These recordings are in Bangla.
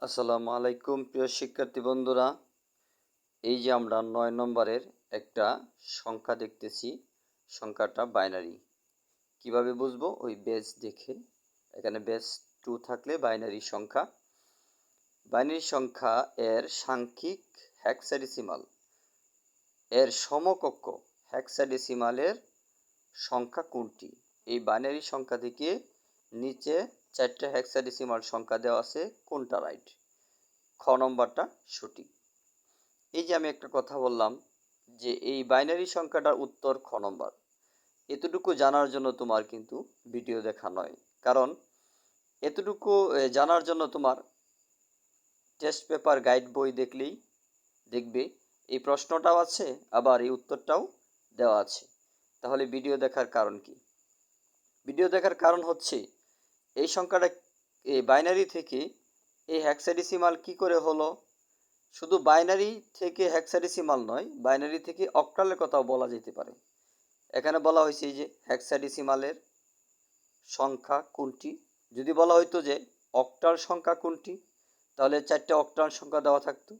আসসালামু আলাইকুম প্রিয় শিক্ষার্থী বন্ধুরা। এই যে আমরা ৯ নম্বরের একটা সংখ্যা দেখতেছি, সংখ্যাটা বাইনারি। কিভাবে বুঝবো? ওই বেস দেখে, এখানে বেস 2 থাকলে বাইনারি সংখ্যা। বাইনারি সংখ্যা এর সাংখ্যিক হেক্সাডেসিমাল এর সমকক্ষ হেক্সাডেসিমালের সংখ্যা কোনটি? এই বাইনারি সংখ্যা থেকে নিচে 4টা হেক্সাডেসিমাল সংখ্যা দেওয়া আছে, কোনটা রাইট? খ নম্বরটা সঠিক। এই যে আমি একটা কথা বললাম যে এই বাইনারি সংখ্যাটার উত্তর খ নম্বর। এতটুকু জানার জন্য তোমার কিন্তু ভিডিও দেখা নয়, কারণ এতটুকু জানার জন্য তোমার টেস্ট পেপার গাইড বই দেখলেই দেখবে এই প্রশ্নটাও আছে, আবার এই উত্তরটাও দেওয়া আছে। তাহলে ভিডিও দেখার কারণ কি? ভিডিও দেখার কারণ হচ্ছে এই সংখ্যাটা এই বাইনারি থেকে এই হেক্সাডেসিমাল কি করে হলো। শুধু বাইনারি থেকে হেক্সাডেসিমাল নয়, বাইনারি থেকে অক্টালের কথাও বলা যেতে পারে। এখানে বলা হয়েছে যে হেক্সাডেসিমালের সংখ্যা কোনটি। যদি বলা হইতো যে অক্টাল সংখ্যা কোনটি, তাহলে 4টা অক্টাল সংখ্যা দেওয়া থাকতো।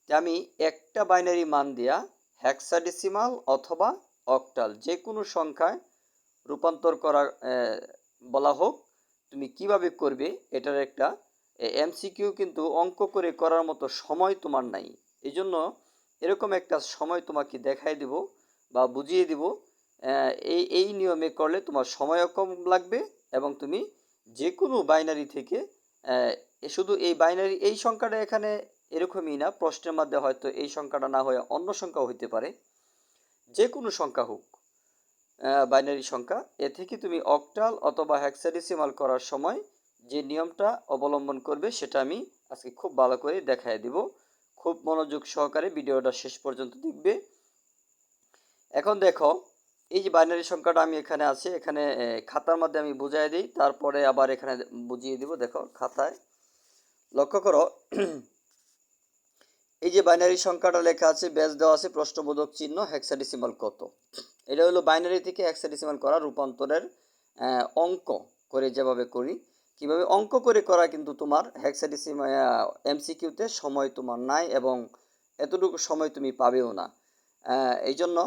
আমি একটা বাইনারি মান দিয়া হেক্সাডেসিমাল অথবা অক্টাল যে কোনো সংখ্যায় রূপান্তর করা বলা হোক, তুমি কিভাবে করবে এটার একটা এমসিকিউ কিন্তু অঙ্ক করে করার মতো সময় তোমার নাই। এই জন্য এরকম একটা সময় তোমাকে দেখাই দিব বা বুঝিয়ে দিব। এই নিয়মে করলে তোমার সময়ও কম লাগবে এবং তুমি যে কোনো বাইনারি থেকে শুধু এই বাইনারি এই সংখ্যাটা এখানে এরকমই না, প্রশ্নের মধ্যে হয়তো এই সংখ্যাটা না হয়ে অন্য সংখ্যাও হইতে পারে। যে কোনো সংখ্যা হোক, বাইনারি সংখ্যা, এ থেকে তুমি অক্টাল অথবা হেক্সাডেসিমাল করার সময় যে নিয়মটা অবলম্বন করবে সেটা আমি আজকে খুব ভালো করে দেখাই দিব। খুব মনোযোগ সহকারে ভিডিওটা শেষ পর্যন্ত দেখবে। এখন দেখো, এই যে বাইনারি সংখ্যাটা আমি এখানে আছে, এখানে খাতার মধ্যে আমি বুঝাই দিই, তারপরে আবার এখানে বুঝিয়ে দিব। দেখো খাতায় লক্ষ্য করো, এই যে বাইনারি সংখ্যাটা লেখা আছে, বেস দেওয়া আছে, প্রশ্নবোধক চিহ্ন, হেক্সাডেসিমাল কত। এটা হলো বাইনারি থেকে হেক্সাডেসিমাল করা রূপান্তরের অঙ্ক করে যেভাবে করি। কিভাবে অঙ্ক করে করা কিন্তু তোমার হেক্সাডেসিমাল এমসিকিউতে সময় তোমার নাই এবং এতটুকু সময় তুমি পাবেও না। এই জন্য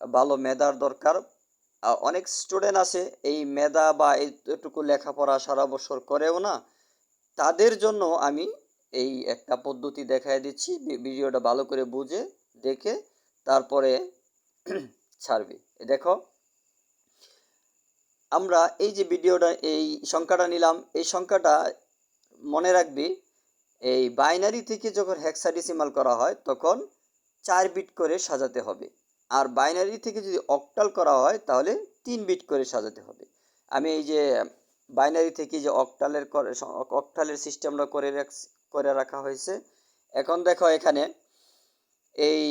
ভালো মেধার দরকার। অনেক স্টুডেন্ট আছে এই মেধা বা এইটুকু লেখাপড়া সারা বছর করেও না, তাদের জন্য আমি এই একটা পদ্ধতি দেখাই দিচ্ছি। ভিডিওটা ভালো করে বুঝে দেখে তারপরে ছাড়বে। দেখো, আমরা এই যে ভিডিওটা এই সংখ্যাটা নিলাম, এই সংখ্যাটা মনে রাখবি, এই বাইনারি থেকে যখন হেক্সাডেসিমাল করা হয় তখন 4 বিট করে সাজাতে হবে, আর বাইনারি থেকে যদি অক্টাল করা হয় তাহলে 3 বিট করে সাজাতে হবে। আমি এই যে বাইনারি থেকে যে অক্টালের সিস্টেমটা করে রাখা হয়েছে। এখন দেখো, এখানে এই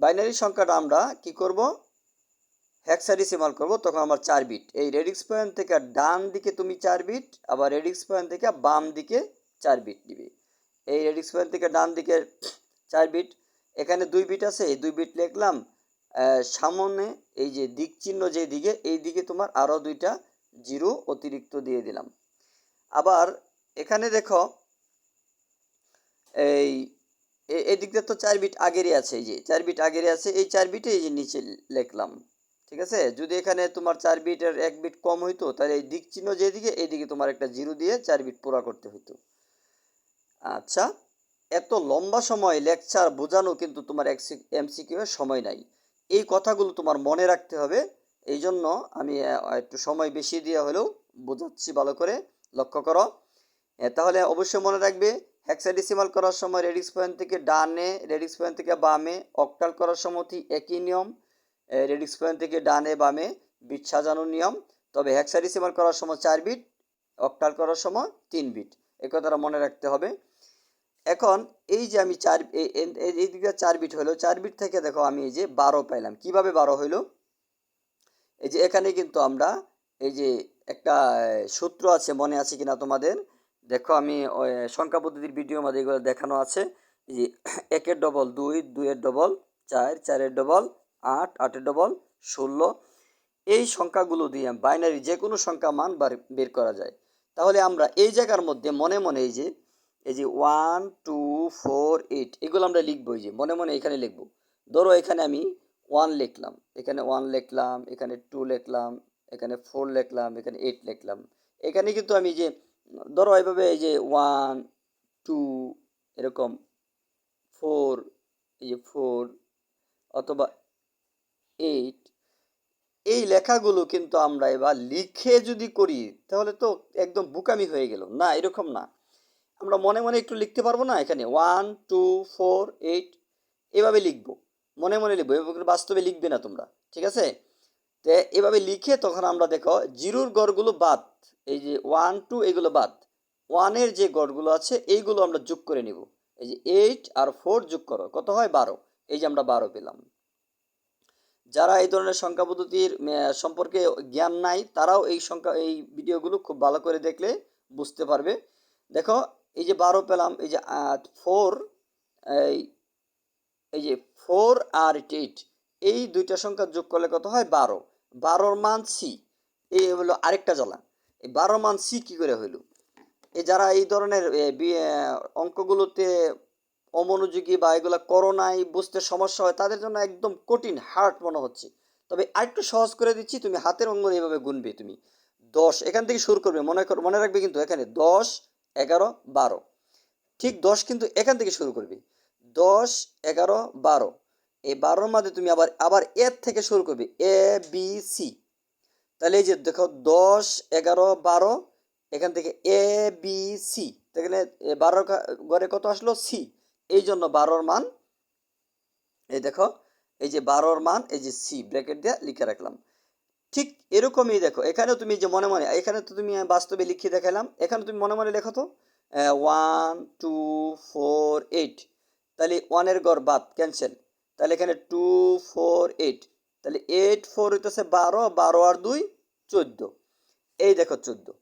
বাইনারি সংখ্যাটা আমরা কি করব, হেক্সাডেসিমাল করব, তখন আমার 4 বিট। এই রেডিক্স পয়েন্ট থেকে ডান দিকে তুমি 4 বিট, আবার রেডিক্স পয়েন্ট থেকে বাম দিকে 4 বিট দিবে। এই রেডিক্স পয়েন্ট থেকে ডান দিকে 4 বিট, এখানে 2 বিট আছে, এই 2 বিট লিখলাম। সামনে এই যে দিক চিহ্ন যে দিকে, এই দিকে তোমার আরও 2টা জিরো অতিরিক্ত দিয়ে দিলাম। আবার এখানে দেখো, এই এই দিকটা তো 4 বিট আগেরই আছে, এই যে 4 বিট আগেরই আছে, এই 4 বিটে এই যে নিচে লিখলাম। ঠিক আছে, যদি এখানে তোমার 4 বিটের 1 বিট কম হইতো তাহলে এই দিক চিহ্ন যেদিকে এইদিকে তোমার একটা জিরো দিয়ে 4 বিট পুরা করতে হইতো। আচ্ছা, এত লম্বা সময় লেকচার বোঝানো কিন্তু তোমার এমসিকিউ এর সময় নাই। এই কথাগুলো তোমার মনে রাখতে হবে। এই জন্য আমি একটু সময় বেশি দিয়ে হলেও বোঝাচ্ছি, ভালো করে লক্ষ্য করো। তাহলে অবশ্যই মনে রাখবে, হেক্সাডেসিমাল করার সময় রেডিক্স পয়েন্ট থেকে ডানে, রেডিক্স পয়েন্ট থেকে বামে, অক্টাল করার সময় একই নিয়ম, রেডিক্স পয়েন্ট থেকে ডানে বামে বিট সাজানোর নিয়ম। তবে হেক্সাডেসিমাল করার সময় 4 বিট, অক্টাল করার সময় 3 বিট, এই কথাটা মনে রাখতে হবে। এখন এই যে আমি এই দিকে 4 বিট হলো, 4 বিট থেকে দেখো আমি এই যে 12 পাইলাম। কিভাবে 12 হইলো? এই যে এখানে কিন্তু আমরা এই যে একটা সূত্র আছে, মনে আছে কিনা তোমাদের? দেখো, আমি সংখ্যা পদ্ধতির ভিডিওর মধ্যে এগুলো দেখানো আছে। এই যে 1 এর ডবল 2, 2 এর ডবল 4, 4 এর ডবল 8, 8 এর ডবল 16। এই সংখ্যাগুলো দিয়ে বাইনারি যে কোনো সংখ্যা মান বের করা যায়। তাহলে আমরা এই জায়গার মধ্যে মনে মনে এই যে এই যে 1 2 4 8 এগুলো আমরা লিখবো, এই যে মনে মনে এখানে লিখবো। ধরো এখানে আমি 1 লিখলাম, এখানে 1 লিখলাম, এখানে 2 লিখলাম, এখানে 4 লিখলাম, এখানে 8 লিখলাম। এখানে কিন্তু আমি যে ধরো এইভাবে এই যে 1 2 এরকম 4, এই যে 4 অথবা 8, এই লেখাগুলো কিন্তু আমরা এবার লিখে যদি করি তাহলে তো একদম বোকামি হয়ে গেল না, এরকম না। আমরা মনে মনে একটু লিখতে পারবো না, এখানে 1 2 4 8 এভাবে লিখবো, মনে মনে লিখবো, এভাবে বাস্তবে লিখবে না তোমরা, ঠিক আছে? তো এভাবে লিখে তখন আমরা দেখো জিরোর গড়গুলো বাদ, এই যে 1 2 এগুলো বাদ, ওয়ানের যে গড়গুলো আছে এইগুলো আমরা যোগ করে নিব। এই যে 8 আর 4 যোগ করো, কত হয়? 12। এই যে আমরা 12 পেলাম। যারা এই ধরনের সংখ্যা পদ্ধতির সম্পর্কে জ্ঞান নাই তারাও এই ভিডিওগুলো খুব ভালো করে দেখলে বুঝতে পারবে। দেখো এই যে 12 পেলাম, এই যে 4, এই এই যে 4 আর 8, এই দুইটা সংখ্যা যোগ করলে কত হয়? 12। 12-র মান সি, এই হলো আরেকটা জ্বালা। এই 12 মান সি কি করে হইল? এই যারা এই ধরনের অঙ্কগুলোতে অমনোযোগী বা এগুলা করো নাই, বুঝতে সমস্যা হয়, তাদের জন্য একদম কঠিন হার্ড মনে হচ্ছে। তবে আরেকটু সহজ করে দিচ্ছি, তুমি হাতের অঙ্গন এইভাবে গুনবে। তুমি 10 এখান থেকে শুরু করবে, মনে রাখবে কিন্তু এখানে 10 11 12, ঠিক 10 কিন্তু এখান থেকে শুরু করবে। 10 11 12, এই 12-র মধ্যে তুমি আবার আবার এর থেকে শুরু করবে, এ বি সি। তাহলে এই যে দেখো 10 11 12, এখান থেকে এ বি সি, এখানে 12 ঘরে কত আসলো? সি। এই জন্য 12-র মান, এই দেখো এই যে 12-র মান এই যে সি ব্র্যাকেট দিয়ে লিখে রাখলাম। ঠিক এরকমই দেখো এখানেও তুমি যে মনে মনে, এখানে তো তুমি বাস্তবে লিখে দেখালাম, এখানে তুমি মনে মনে লেখো তো 1 2 4 8, তাহলে 1-এর গড় বাদ ক্যান্সেল, তাহলে এখানে 2 4 8, তাহলে 8 4 হইতেছে 12, 12 আর 2 14। এই দেখো 14,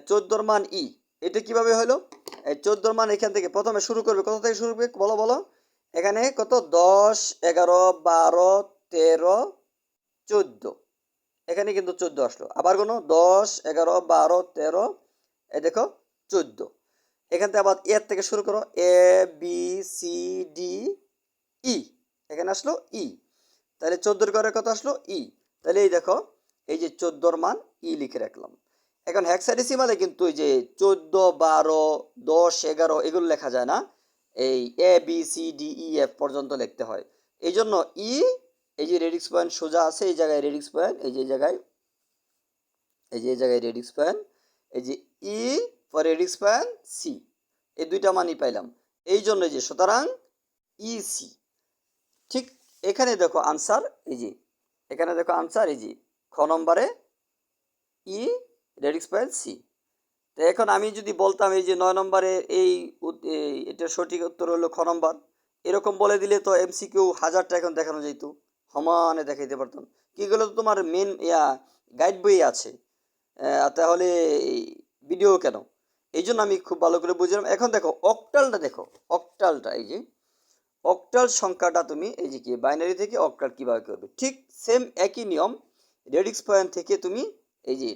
14-র মান ই। এটা কিভাবে হলো? এই 14-র মান এখান থেকে প্রথমে শুরু করবে, কোথা থেকে শুরু করবে বলো বলো? এখানে কত? 10 11 12 13 14, এখানে কিন্তু 14 আসলো। আবার কোনো 10 11 12 13, এই দেখো 14। এখান থেকে আবার এর থেকে শুরু করো, এ বি সি ডি ই, এখানে আসলো ই, তাহলে 14-র ঘরে কত আসলো? ই। তাহলে এই দেখো এই যে 14-র মান ই লিখে রাখলাম। এখন হেক্সাডেসিমালে কিন্তু এই যে 14 12 10 11 এগুলো লেখা যায় না, এই A B C D E F পর্যন্ত লিখতে হয়। এই জন্য ই, এই যে রেডিক্স পয়েন্ট সোজা আছে, এই জায়গায় রেডিক্স পয়েন্ট, এই যে জায়গায়, এই যে জায়গায় রেডিক্স পয়েন্ট, এই যে E for radix point C, এই দুইটা মানই পাইলাম। এই জন্য যে সুতরাং ই সি। ঠিক এখানে দেখো আনসার, এই যে এখানে দেখো আনসার, এই যে খ নম্বরে ই রেডিক্স পয়েন্ট সি। তো এখন আমি যদি বলতাম এই যে 9 নম্বরে এটার সঠিক উত্তর হলো খ নম্বর, এরকম বলে দিলে তো এমসিকিউ 1000টা এখন দেখানো যেত, সমানে দেখাইতে পারতাম। কিগুলো তো তোমার মেন গাইড বই আছে, তাহলে ভিডিও কেন? এই জন্য আমি খুব ভালো করে বুঝলাম। এখন দেখো অক্টালটা, দেখো অক্টালটা, এই যে অক্টাল সংখ্যাটা তুমি এই যে কি বাইনারি থেকে অক্টাল কিভাবে করবে, ঠিক সেম একই নিয়ম। রেডিক্স পয়েন্ট থেকে তুমি এই যে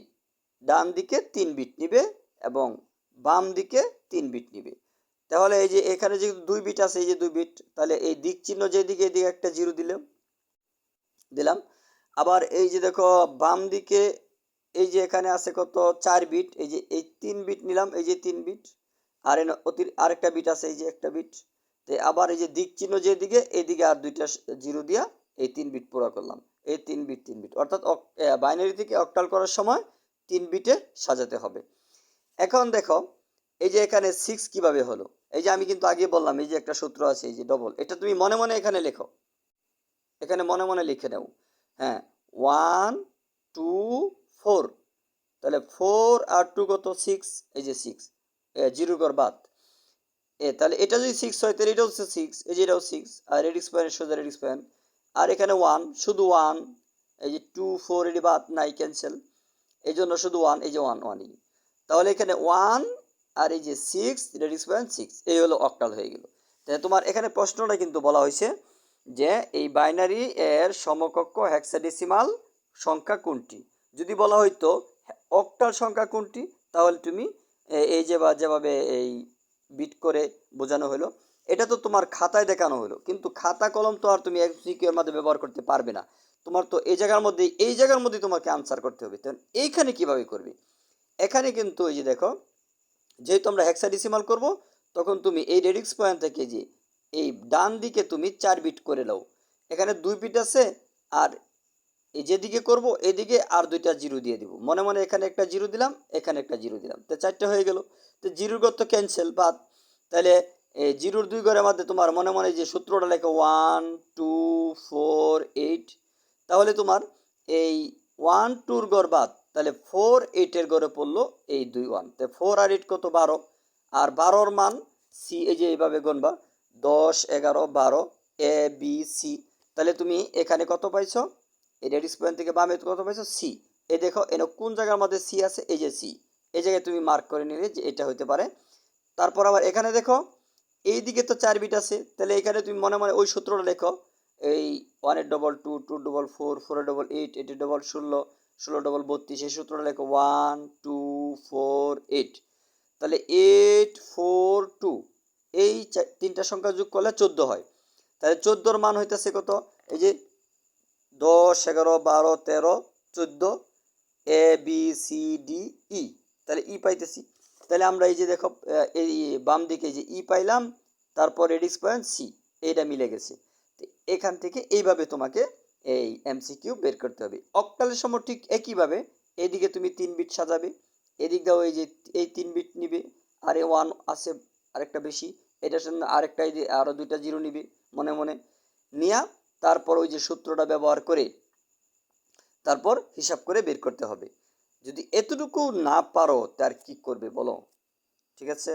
ডান দিকে 3 বিট নিবে এবং বাম দিকে 3 বিট নিবে। তাহলে এই যে এখানে যে 2 বিট আছে, এই যে 2 বিট, তাহলে এই দিক চিহ্ন যেদিকে এদিকে একটা জিরো দিলাম। আবার এই যে দেখো বাম দিকে এই যে এখানে আছে কত? 4 বিট, এই যে এই 3 বিট নিলাম, এই যে 3 বিট, আর আরেকটা বিট আছে, এই যে একটা বিট। তো আবার এই যে দিক চিহ্ন যেদিকে এদিকে আর দুইটা জিরো দিয়া এই 3 বিট পুরো করলাম। এই 3 বিট 3 বিট, অর্থাৎ বাইনারি থেকে অক্টাল করার সময় 3 বিটে সাজাতে হবে। এখন দেখো এই যে এখানে 6 কিভাবে হলো? এই যে আমি কিন্তু আগে বললাম এই যে একটা সূত্র আছে, এই যে ডবল, এটা তুমি মনে মনে এখানে লেখো, এখানে মনে মনে লিখে নাও। হ্যাঁ, 1 2 4, তাহলে 4 আর 2 কত? 6, এই যে 6, জিরো কর বাদ, তাহলে এটা যদি 6 হয় তাহলে এটা হচ্ছে 6, এই যে এটাও 6, আর রেডিক্স পয়েন্ট সোজা রেডিক্স পয়েন্ট। আর এখানে 1, শুধু 1, এই যে 2 4 এটি বাদ নাই, ক্যান্সেল, এই জন্য শুধু 1, এই যে 1 1ই। তাহলে এখানে 1 আর এই যে 6 রেডিক্স পয়েন্ট 6, এই হলো অক্টাল হয়ে গেল। তাহলে তোমার এখানে প্রশ্নটা কিন্তু বলা হয়েছে যে এই বাইনারি এর সমকক্ষ হেক্সাডেসিমাল সংখ্যা কোনটি? যদি বলা হয়তো অক্টাল সংখ্যা কোনটি, তাহলে তুমি এই যেভাবে এই বিট করে বোঝানো হলো। এটা তো তোমার খাতায় দেখানো হলো, কিন্তু খাতা কলম তো আর তুমি এমসিকিউ এর মধ্যে ব্যবহার করতে পারবে না। তোমার তো এই জায়গার মধ্যে তোমাকে আনসার করতে হবে। তো এইখানে কিভাবে করবে? এখানে কিন্তু এই যে দেখো, যেহেতু আমরা হেক্সাডেসিমাল করব, তখন তুমি এই রেডিক্স পয়েন্ট থেকে যে এই ডান দিকে তুমি 4 বিট করে নাও। এখানে 2 বিট আছে, আর এই যেদিকে করব এদিকে আর 2টা জিরো দিয়ে দিব। মনে মনে এখানে একটা জিরো দিলাম, এখানে একটা জিরো দিলাম, তো 4টে হয়ে গেল। তো জিরোর ঘর তো ক্যান্সেল বাদ। তাহলে এই জিরোর 2 ঘরের মধ্যে তোমার মনে মনে যে সূত্রটা লেখো 1 2 4 8, তাহলে তোমার এই 1 2-র ঘর বাদ, তাহলে 4 8-এর ঘরে পড়লো এই 2 1, তো 4 আর 8 কত? 12। আর 12-র মান সি, এই যে এইভাবে গণবা 10 11 12 এ বি সি। তাহলে তুমি এখানে কত পাইছো? এই রেডিক্স পয়েন্ট থেকে বামে কত পাইছো? সি। এই দেখো এনে কোন জায়গার মধ্যে সি আছে? এই যে সি, এই জায়গায় তুমি মার্ক করে নিলে যে এটা হতে পারে। তারপর আবার এখানে দেখো এই দিকে তো 4 বিট আছে, তাহলে এখানে তুমি মনে মনে ওই সূত্রটা লেখো, এই 1-এর ডবল 2, 2-এর ডবল 4, 4-এর ডবল 8, 8-এর ডবল 16, 16-এর ডবল 32, এই সূত্রটা লেখো 1 2 4 8। তাহলে 8 4 2, এই তিনটা সংখ্যা যোগ করলে 14 হয়। তাহলে 14-র মান হইতেছে কত? এই যে 10 11 12 13 14, এ বি সি ডি ই। তাহলে ই পাইতেছি। তাহলে আমরা এই যে দেখো এই বাম দিকে যে ই পাইলাম, তারপর রেডিক্স পয়েন্ট সি, এইটা মিলে গেছে। তো এখান থেকে এইভাবে তোমাকে এই এমসিকিউ বের করতে হবে। অক্টালের সময় ঠিক একইভাবে এদিকে তুমি 3 বিট সাজাবে, এদিক দাও এই যে এই 3 বিট নিবে, আর এ 1 আছে আরেকটা বেশি, এটার জন্য আরেকটা এই যে আরো 2টা জিরো নিবে মনে মনে নিয়া, তারপর ওই যে সূত্রটা ব্যবহার করে তারপর হিসাব করে বের করতে হবে। যদি এতটুকু না পারো তার কি করবে বলো? ঠিক আছে।